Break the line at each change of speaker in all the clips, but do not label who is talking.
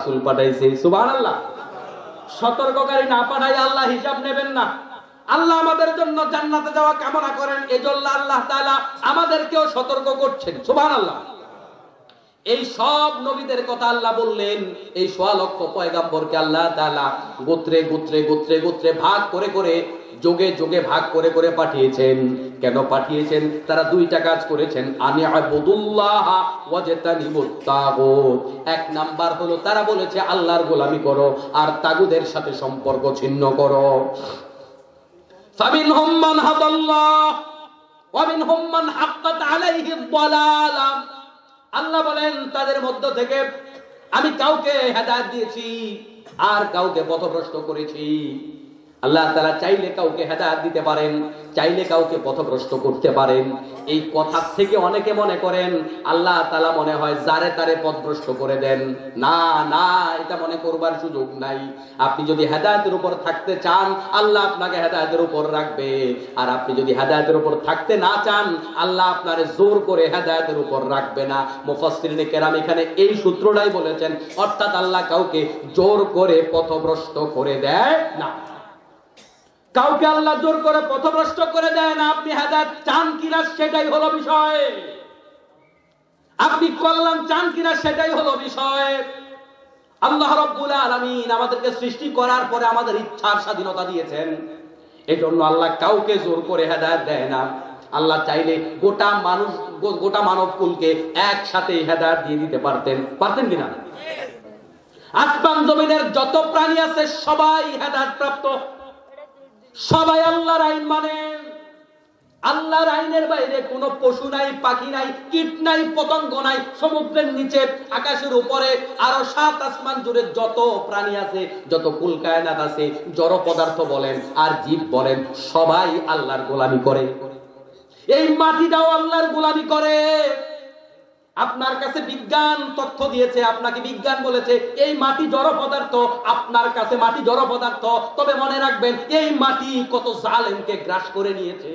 রাসূল পাঠাইছে। সুবহানাল্লাহ। সতর্ককারী না পাঠাই আল্লাহ হিসাব নেবেন না। আল্লাহ আমাদের জন্য জান্নাতে যাওয়া কামনা করেন, এজন্য আল্লাহ তাআলা আমাদেরকেও সতর্ক করছেন। সুবহানাল্লাহ। এই সব নবীদের কথা আল্লাহ বললেন, এই ১৬ লক্ষ পয়গাম্বরকে আল্লাহ তাআলা গোত্রে গোত্রে গোত্রে গোত্রে ভাগ করে করে, যোগে যোগে ভাগ করে করে পাঠিয়েছেন। কেন পাঠিয়েছেন? তারা দুইটা কাজ করেছেন, আনি'বুদুল্লাহ ওয়াজতানিবুত তাগুত। এক নাম্বার হলো তারা বলেছে আল্লাহর গোলামি করো আর তাগুদের সাথে সম্পর্ক ছিন্ন করো। ফামিনহুম মান হাদাল্লাহ ওয়া মিনহুম মান হাক্কাত আলাইহিদ দালালাহ। আল্লাহ বলেন তাদের মধ্য থেকে আমি কাউকে হেদায়েত দিয়েছি আর কাউকে পথভ্রষ্ট করেছি। আল্লাহ তাআলা চাইলে কাউকে হেদায়েত দিতে পারেন, চাইলে কাউকে পথভ্রষ্ট করতে পারেন। এই কথা থেকে অনেকে মনে করেন আল্লাহ তাআলা মনে হয় যারে তারে পথভ্রষ্ট করে দেন। না না, এটা মনে করবার সুযোগ নাই। আপনি যদি হেদায়েতের উপর থাকতে চান আল্লাহ আপনাকে হেদায়েতের উপর রাখবে, আর আপনি যদি হেদায়েতের উপর থাকতে না চান আল্লাহ আপনারে জোর করে হেদায়েতের উপর রাখবে না। মুফাসসিরিনে কেরাম এখানে এই সূত্রটাই বলেছেন, অর্থাৎ আল্লাহ কাউকে জোর করে পথভ্রষ্ট করে দেয় না। কাউকে আল্লাহ জোর করে পথভ্রষ্ট করে দেয় না। আপনি হেদায়েত চান কিনা সেটাই হলো বিষয়, আপনি কল্যাণ চান কিনা সেটাই হলো বিষয়। আল্লাহ রাব্বুল আলামিন আমাদেরকে সৃষ্টি করার পরে আমাদের ইচ্ছার স্বাধীনতা দিয়েছেন, এজন্য আল্লাহ কাউকে জোর করে হেদায়েত দেয় না। আল্লাহ চাইলে গোটা মানব কুলকে একসাথে হেদায়েত দিয়ে দিতে পারতেন। পারতেন কিনা? আসমান জমিনের যত প্রাণী আছে সবাই হেদায়েত প্রাপ্ত, সবাই আল্লাহর আইন মানে। আল্লাহর আইনের বাইরে কোনো পশু নাই, পাখি নাই, কীট নাই, পতঙ্গ নাই। সমুদ্রের নিচে, আকাশের উপরে, আরো ৭ আসমান জুড়ে যত প্রাণী আছে, যত কুল কায়নাত আছে, জড় পদার্থ বলেন আর জীব বলেন, সবাই আল্লাহর গোলামি করে। এই মাটিটাও আল্লাহর গোলামি করে। আপনার কাছে বিজ্ঞান তথ্য দিয়েছে, আপনাকে বিজ্ঞান বলেছে এই মাটি জড় পদার্থ, আপনার কাছে মাটি জড় পদার্থ। তবে মনে রাখবেন এই মাটি কত জালেমকে গ্রাস করে নিয়েছে।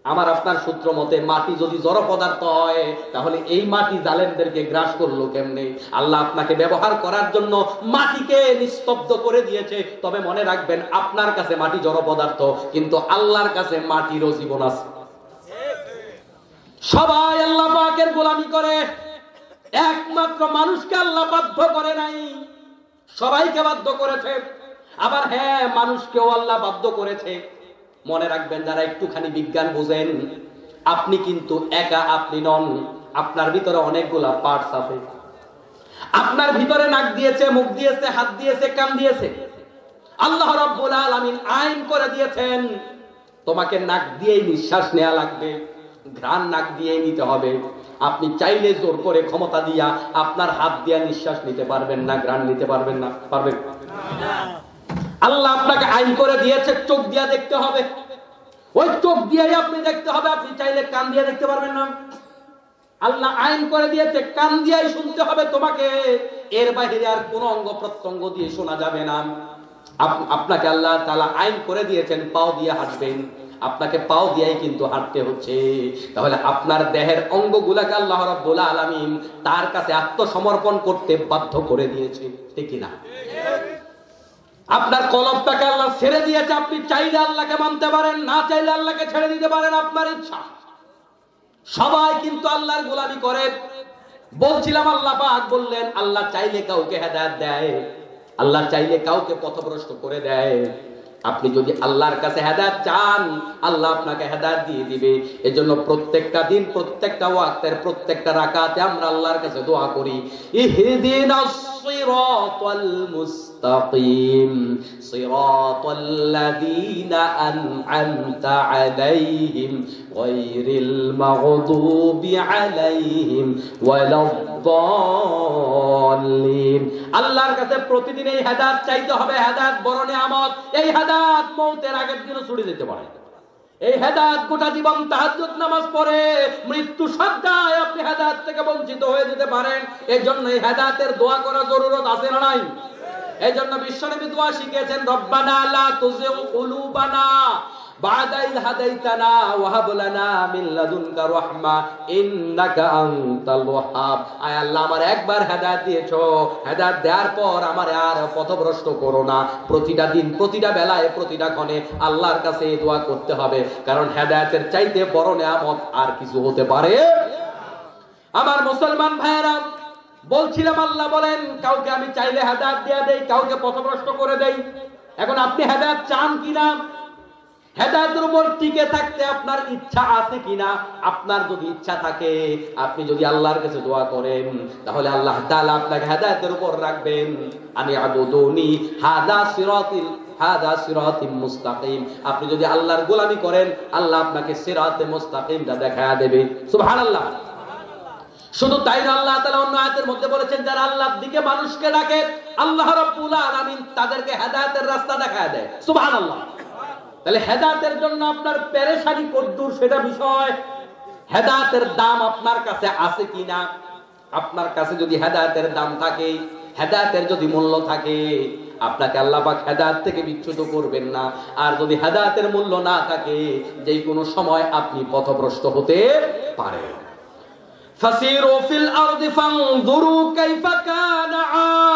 আমার আপনার সূত্র মতে মাটি যদি জড় পদার্থ হয় তাহলে এই মাটি জালেমদেরকে গ্রাস করলো কেমনে? আল্লাহ আপনাকে ব্যবহার করার জন্য মাটিকে নিস্তব্ধ করে দিয়েছে। তবে মনে রাখবেন আপনার কাছে মাটি জড় পদার্থ, কিন্তু আল্লাহর কাছে মাটিরও জীবন আছে। সবাই আল্লাহ পাকের গোলামি করে, একমাত্র মানুষকে আল্লাহ বাধ্য করে নাই, সবাইকে বাধ্য করেছে। আবার হ্যাঁ, মানুষকেও আল্লাহ বাধ্য করেছে। মনে রাখবেন যারা একটুখানি বিজ্ঞান বুঝেন, আপনি কিন্তু একা আপনি নন, আপনার ভিতরে অনেকগুলা পার্টস আছে। আপনার ভিতরে নাক দিয়েছে, মুখ দিয়েছে, হাত দিয়েছে, কান দিয়েছে। আল্লাহ রাব্বুল আলামিন আইন করে দিয়েছেন তোমাকে নাক দিয়েই নিঃশ্বাস নেওয়া লাগবে, ঘ্রাণ নাক দিয়ে নিতে হবে। আপনি চাইলে জোর করে ক্ষমতা দিয়া আপনার হাত দিয়া নিঃশ্বাস নিতে পারবেন না, ঘ্রাণ নিতে পারবেন না। পারবেন? আল্লাহ আপনাকে আইন করে দিয়েছে চোখ দিয়া দেখতে হবে, ওই চোখ দিয়েই আপনি দেখতে হবে। আপনি চাইলে কান দিয়ে দেখতে পারবেন না। আল্লাহ আইন করে দিয়েছে কান দিয়েই শুনতে হবে তোমাকে, এর বাইরে আর কোন অঙ্গ প্রত্যঙ্গ দিয়ে শোনা যাবে না। আপনাকে আল্লাহ তাআলা আইন করে দিয়েছেন পাও দিয়ে হাঁটবেন, আপনাকে পাও দিয়েই কিন্তু হাঁটতে হচ্ছে। তাহলে আপনার দেহের অঙ্গগুলাকে আল্লাহ রাব্বুল আলামিন তার কাছে আত্মসমর্পণ করতে বাধ্য করে দিয়েছে, ঠিক কি না? আপনার কলবটাকে আল্লাহ ছেড়ে দিয়েছে, আপনি চাইলে আল্লাহকে মানতে পারেন, না চাইলে আল্লাহকে ছেড়ে দিতে পারেন, আপনার ইচ্ছা। সবাই কিন্তু আল্লাহর গোলামি করে। বলছিলাম আল্লাহ পাক বললেন আল্লাহ চাইলে কাউকে হেদায়েত দেয়, আল্লাহ চাইলে কাউকে পথভ্রষ্ট করে দেয়। আপনি যদি আল্লাহর কাছে হেদায়েত চান আল্লাহ আপনাকে হেদায়েত দিয়ে দিবে। এজন্য প্রত্যেকটা দিন, প্রত্যেকটা ওয়াক্তের প্রত্যেকটা রাকাতে আমরা আল্লাহর কাছে দোয়া করি, ইহদিনাস সিরাতাল মুস্তাকিম সিরাতাল্লাযীনা আন'আমতা আলাইহিম গায়রিল মাগদুবি আলাইহিম ওয়ালাদ-দাল্লিন। আল্লাহর কাছে প্রতিদিন এই হেদায়েত চাইতে হবে। হেদায়েত বড় নিয়ামত। এই হেদায়েত মওতের আগের দিনও ছুটে যেতে পারে। এই হেদায়েত গোটা জীবন তাহাজ্জুদ নামাজ পড়ে মৃত্যু সজ্জায় আপনি হেদায়েত থেকে বঞ্চিত হয়ে যেতে পারেন। এজন্য এই হেদায়েতের দোয়া করা জরুরত আছে না নাই? এজন্য বিশ্বনবী দোয়া শিখিয়েছেন, রব্বানা লা তুযিগ কুলুবানা বা'দা ইয হাদাইতানা ওয়া হাব লানা মিন লাদুনকা রাহমা ইন্নাকা আনতাল ওয়াহ্হাব। আয় আল্লাহ, আমার একবার হেদায়েত দিয়েছো, হেদায়েত দেওয়ার পর আমার আর পথভ্রষ্ট করো না। প্রতিটা দিন, প্রতিটা বেলায়, প্রতিটা ক্ষণে আল্লাহর কাছে এই দোয়া করতে হবে, কারণ হেদায়েতের চাইতে বড় নিয়ামত আর কিছু হতে পারে। আমার মুসলমান ভাইয়েরা, বলছিলাম আল্লাহ বলেন কাউকে আমি চাইলে হেদায়েত দিয়ে দেই, কাউকে পথভ্রষ্ট করে দেই। এখন আপনি হেদায়েত চান কিনা, হেদায়েতের উপর টিকে থাকতে আপনার ইচ্ছা আছে কিনা? আপনার যদি ইচ্ছা থাকে, আপনি যদি আল্লাহর কাছে দোয়া করেন, তাহলে আল্লাহ তাআলা আপনাকে হেদায়েতের উপর রাখবেন। আনি আবুদুনি হাদা সিরাতিম মুস্তাকিম। আপনি যদি আল্লাহর গোলামি করেন, আল্লাহ আপনাকে সিরাতে মুস্তাকিমটা দেখায়া দেবে। সুবহানাল্লাহ। শুধু তাই না, আল্লাহ তাআলা অন্য আয়াতের মধ্যে বলেছেন, যারা আল্লাহর দিকে মানুষকে ডাকে, আল্লাহ রাব্বুল আলামিন তাদেরকে হেদায়েতের রাস্তা দেখায় দেয়। সুবহানাল্লাহ। তাহলে হেদায়েতের জন্য আপনার পেরেশানি কদ্দুর সেটা বিষয়। হেদায়েতের দাম আপনার কাছে আছে কিনা? আপনার কাছে যদি হেদায়েতের দাম থাকে, হেদায়েতের যদি মূল্য থাকে, আপনাকে আল্লাহ পাক হেদায়েত থেকে বিচ্যুত করবেন না। আর যদি হেদায়েতের মূল্য না থাকে, যেই কোনো সময় আপনি পথভ্রষ্ট হতে পারেন। ফাসিরু ফিল আরদি ফানজুরু কাইফা কানা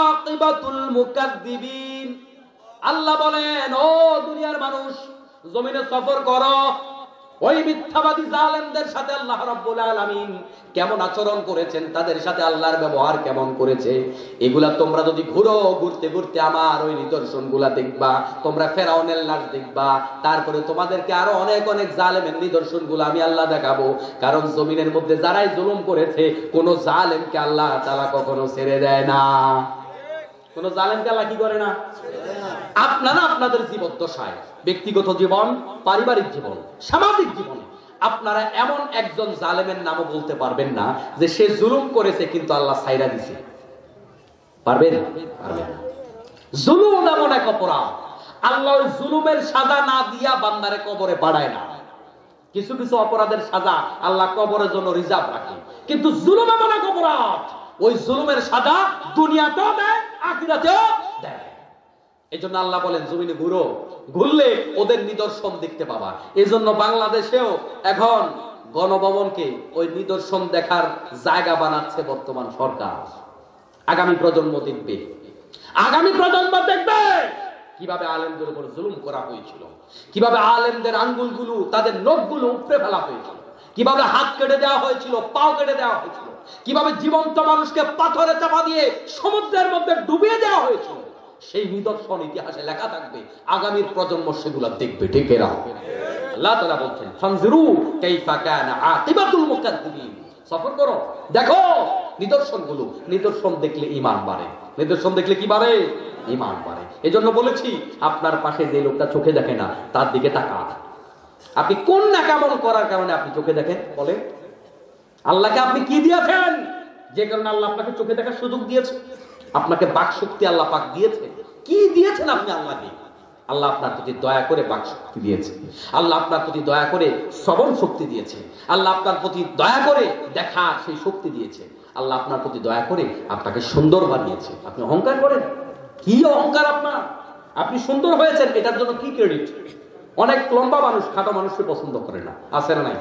আকিবাতুল মুকাদ্দিবিন। আল্লাহ বলেন, ও দুনিয়ার মানুষ, জমিনে সফর করো, ওই মিথ্যাবাদী জালেমদের সাথে আল্লাহ রাব্বুল আলামিন কেমন আচরণ করেছেন, তাদের সাথে আল্লাহর ব্যবহার কেমন করেছে, এগুলা তোমরা যদি ঘুরো, ঘুরতে ঘুরতে আমার ওই নিদর্শনগুলা দেখবা। তোমরা ফেরাউনের লাশ দেখবা, তারপরে তোমাদেরকে আরো অনেক অনেক জালেমের নিদর্শনগুলো আমি আল্লাহ দেখাবো। কারণ জমিনের মধ্যে যারাই জুলুম করেছে, কোন জালেমকে আল্লাহ তাআলা কখনো ছেড়ে দেয় না। কোন জালেমকে আল্লাহ কি করে না? আপনারা আপনাদের জীবদ্দশায়, ব্যক্তিগত জীবন, পারিবারিক জীবন, সামাজিক জীবনে আপনারা এমন একজন জালেমের নামও বলতে পারবেন না যে সে জুলুম করেছে কিন্তু আল্লাহ ছাইরা দিছে। পারবেন? পারবেন না। জুলুম এমন এক অপরাধ, আল্লাহ ওই জুলুমের সাজা না দিয়া বান্দারে কবরে পাঠায় না। কিছু কিছু অপরাধের সাজা আল্লাহ কবরের জন্য রিজার্ভ রাখে, কিন্তু জুলুম এমন এক অপরাধ, ওই জুলুমের সাজা দুনিয়াতেও দেয়, আখিরাতেও দেয়। এই জন্য আল্লাহ বলেন, জমিনে ঘুরো, ঘুরলে ওদের নিদর্শন দেখতে পাবা। এই জন্য বাংলাদেশেও এখন গণভবনকে ওই নিদর্শন দেখার জায়গা বানাচ্ছে বর্তমান সরকার। আগামী প্রজন্ম দেখবে, আগামী প্রজন্ম দেখবে কিভাবে আলেমদের উপর জুলুম করা হয়েছিল, কিভাবে আলেমদের আঙ্গুলগুলো, তাদের নখগুলো উপড়ে ফেলা হয়েছিল, কিভাবে হাত কেটে দেওয়া হয়েছিল, পাও কেটে দেওয়া হয়েছিল, কিভাবে জীবন্ত মানুষকে পাথরে চাপা দিয়ে সমুদ্রের মধ্যে ডুবিয়ে দেওয়া হয়েছিল। সেই নিদর্শন ইতিহাসে লেখা থাকবে, আগামীর প্রজন্ম সেগুলো দেখবে। ঠিক এরা আল্লাহ তাআলা বলছেন, ফানজুরু কাইফা কানা আকিবাতুল মুকাদ্দিবিন। সফর করো, দেখো নিদর্শনগুলো। নিদর্শন দেখলে ঈমান বাড়ে। নিদর্শন দেখলে কি বাড়ে? ঈমান বাড়ে। এজন্য বলেছি, আপনার পাশে যে লোকটা চোখে দেখে না, তার দিকে তাকান। আপনি কোন নাকামল করার কারণে আপনি চোখে দেখেন? বলেন, আল্লাহকে আপনি কি দিয়েছেন যে কারণে আল্লাহ আপনাকে চোখে দেখার সুযোগ দিয়েছে? আপনাকে বাক শক্তি আল্লাহ পাক দিয়েছে। কি দিয়েছেন আপনি আল্লাহকে? আল্লাহ আপনার প্রতি দয়া করে বাক শক্তি দিয়েছে, আল্লাহ আপনার প্রতি দয়া করে শ্রবণ শক্তি দিয়েছে, আল্লাহ আপনার প্রতি দয়া করে দেখার সেই শক্তি দিয়েছে, আল্লাহ আপনার প্রতি দয়া করে আপনাকে সুন্দর বানিয়েছে। আপনি অহংকার করেন? কি অহংকার আপনার? আপনি সুন্দর হয়েছেন, এটার জন্য কি ক্রেডিট? অনেক লম্বা মানুষ খাটো মানুষকে পছন্দ করে না, আছে না নাই?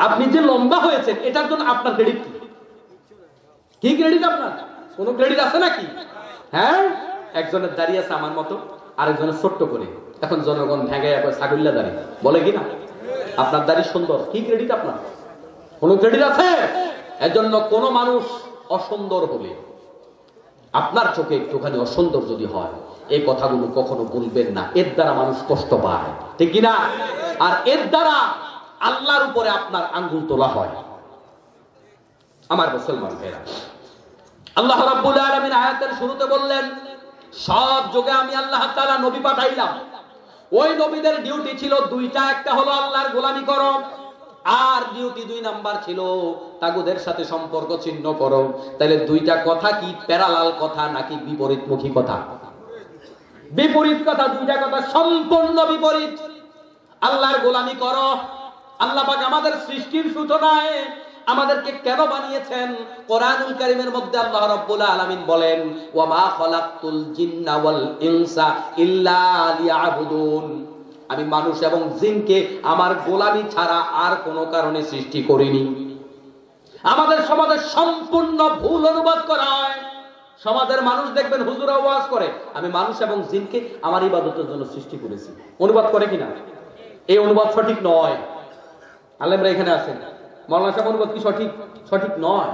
আপনি যে লম্বা হয়েছেন, এটার জন্য আপনার ক্রেডিট কি? কি ক্রেডিট আপনার? কোন ক্রেডিট আছে নাকি? হ্যাঁ, একজনের দাঁড়িয়ে আছে আমার মতো, আরেকজনের ছোট্ট করে। এখন জনগণ ভেঙে ছাগল্লা দাঁড়ি বলে কিনা, আপনার দাড়ি সুন্দর, কি ক্রেডিট আপনার? কোন ক্রেডিট আছে? এর জন্য কোন মানুষ অসুন্দর হলে, আপনার চোখে একটুখানি অসুন্দর যদি হয়, এই কথাগুলো কখনো বলবেন না। এর দ্বারা মানুষ কষ্ট পায়, ঠিক কিনা? আর এর দ্বারা আল্লাহর উপরে আপনার আঙ্গুল তোলা হয়। আমার মুসলমান ভাইরা, আল্লাহ রাব্বুল আলামিন আয়াতের শুরুতে বললেন, সব যুগে আমি আল্লাহ তাআলা নবী পাঠাইলাম। ওই নবীদের ডিউটি ছিল দুইটা, একটা হলো আল্লাহর গোলামি করো, আর ডিউটি 2 নাম্বার ছিল তাগুদের সাথে সম্পর্ক ছিন্ন করো। তাহলে দুইটা কথা কি প্যারালাল কথা নাকি বিপরীতমুখী কথা? বিপরীত কথা। দুইটা কথা সম্পূর্ণ বিপরীত। আল্লাহর গোলামি করো। আল্লাহ পাক আমাদের সৃষ্টির সূচনায় আমাদেরকে কেন বানিয়েছেন? কোরআনুল কারীমের মধ্যে আল্লাহ রাব্বুল আলামিন বলেন, ওয়া মা খালাকতুল জিন্না ওয়াল ইনসা ইল্লা লিয়াবুদুন। আমি মানুষ এবং জিনকে আমার গোলামি ছাড়া আর কোনো কারণে সৃষ্টি করিনি। আমাদের সমাজে সম্পূর্ণ ভুল অনুবাদ করা হয়। সমাজের মানুষ দেখবেন হুজুরা ওয়াজ করে, আমি মানুষ এবং জিনকে আমার ইবাদতের জন্য সৃষ্টি করেছি। অনুবাদ করে কিনা? এই অনুবাদ সঠিক নয়। আলেমরা এখানে আছেন, মাওলানা সাহেব অনুবাদ কি সঠিক? সঠিক নয়।